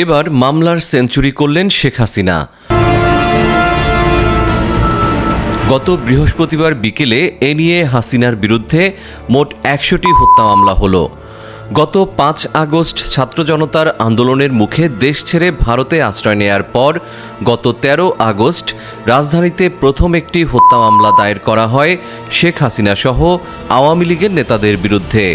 এবার মামলার সেঞ্চুরি করলেন শেখ হাসিনা। গত বৃহস্পতিবার বিকেলে এ নিয়ে হাসিনার বিরুদ্ধে মোট ১০০টি হত্যা মামলা হলো। গত ৫ আগস্ট ছাত্র জনতার আন্দোলনের মুখে দেশ ছেড়ে ভারতে আশ্রয় নেয়ার পর গত ১৩ আগস্ট রাজধানীতে প্রথম একটি হত্যা মামলা দায়ের করা হয় শেখ হাসিনা সহ আওয়ামী লীগের নেতাদের বিরুদ্ধে।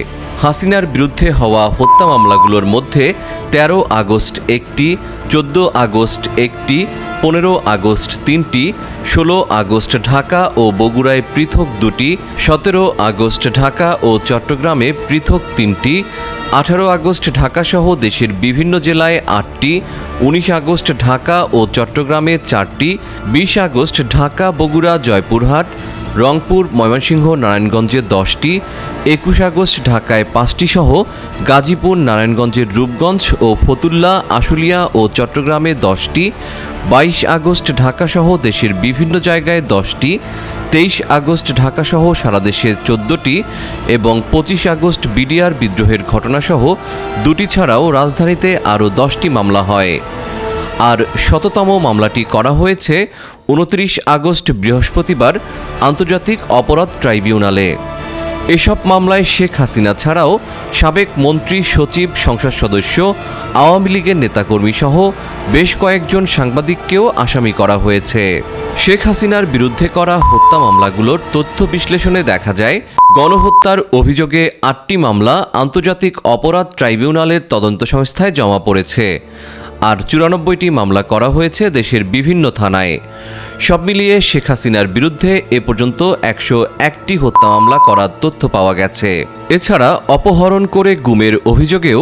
হাসিনার বিরুদ্ধে হওয়া হত্যা মামলাগুলোর মধ্যে ১৩ আগস্ট একটি, ১৪ আগস্ট একটি, ১৫ আগস্ট ৩টি, ১৬ আগস্ট ঢাকা ও বগুড়ায় পৃথক ২টি, ১৭ আগস্ট ঢাকা ও চট্টগ্রামে পৃথক ৩টি, ১৮ আগস্ট ঢাকাসহ দেশের বিভিন্ন জেলায় ৮টি, ১৯ আগস্ট ঢাকা ও চট্টগ্রামে ৪টি, ২০ আগস্ট ঢাকা, বগুড়া, জয়পুরহাট, রংপুর, ময়মনসিংহ, নারায়ণগঞ্জে ১০টি, ২১ আগস্ট ঢাকায় ৫টি সহ গাজীপুর, নারায়ণগঞ্জের রূপগঞ্জ ও ফতুল্লা, আশুলিয়া ও চট্টগ্রামে 10টি, ২২ আগস্ট ঢাকাসহ দেশের বিভিন্ন জায়গায় 10টি, ২৩ আগস্ট ঢাকাসহ সারা দেশে 14টি এবং ২৫ আগস্ট বিডিআর বিদ্রোহের ঘটনাসহ 2টি ছাড়াও রাজধানীতে আরও 10টি মামলা হয়। আর ১০০তম মামলাটি করা হয়েছে ২৯ আগস্ট বৃহস্পতিবার আন্তর্জাতিক অপরাধ ট্রাইব্যুনালে। এসব মামলায় শেখ হাসিনা ছাড়াও সাবেক মন্ত্রী, সচিব, সংসদ সদস্য, আওয়ামী লীগের নেতাকর্মী সহ বেশ কয়েকজন সাংবাদিককেও আসামি করা হয়েছে। শেখ হাসিনার বিরুদ্ধে করা হত্যা মামলাগুলোর তথ্য বিশ্লেষণে দেখা যায়, গণহত্যার অভিযোগে ৮টি মামলা আন্তর্জাতিক অপরাধ ট্রাইব্যুনালের তদন্ত সংস্থায় জমা পড়েছে, আর ৯৪টি মামলা করা হয়েছে দেশের বিভিন্ন থানায়। সব মিলিয়ে শেখ হাসিনার বিরুদ্ধে এ পর্যন্ত ১০১টি হত্যা মামলা করার তথ্য পাওয়া গেছে। এছাড়া অপহরণ করে গুমের অভিযোগেও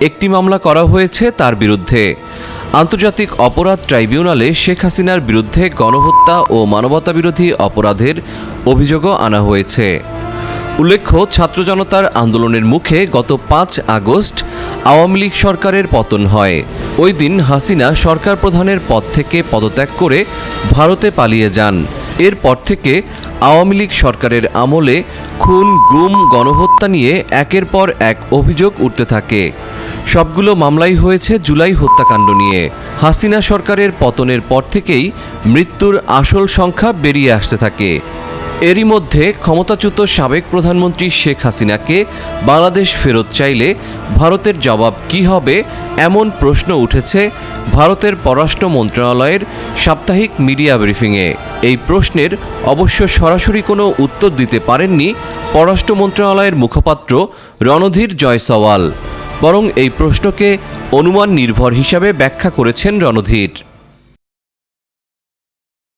একটি মামলা করা হয়েছে তার বিরুদ্ধে। আন্তর্জাতিক অপরাধ ট্রাইব্যুনালে শেখ হাসিনার বিরুদ্ধে গণহত্যা ও মানবতাবিরোধী অপরাধের অভিযোগও আনা হয়েছে। উল্লেখ্য, ছাত্র জনতার আন্দোলনের মুখে গত ৫ আগস্ট আওয়ামী লীগ সরকারের পতন হয়। ওই দিন হাসিনা সরকার প্রধানের পদ থেকে পদত্যাগ করে ভারতে পালিয়ে যান। এরপর থেকে আওয়ামী লীগ সরকারের আমলে খুন, গুম, গণহত্যা নিয়ে একের পর এক অভিযোগ উঠতে থাকে। সবগুলো মামলাই হয়েছে জুলাই হত্যাকাণ্ড নিয়ে। হাসিনা সরকারের পতনের পর থেকেই মৃত্যুর আসল সংখ্যা বেরিয়ে আসতে থাকে। এরই মধ্যে ক্ষমতাচ্যুত সাবেক প্রধানমন্ত্রী শেখ হাসিনাকে বাংলাদেশ ফেরত চাইলে ভারতের জবাব কী হবে, এমন প্রশ্ন উঠেছে ভারতের পররাষ্ট্র মন্ত্রণালয়ের সাপ্তাহিক মিডিয়া ব্রিফিংয়ে। এই প্রশ্নের অবশ্য সরাসরি কোনো উত্তর দিতে পারেননি পররাষ্ট্র মন্ত্রণালয়ের মুখপাত্র রণধীর জয়সওয়াল, বরং এই প্রশ্নকে অনুমান নির্ভর হিসাবে ব্যাখ্যা করেছেন রণধীর।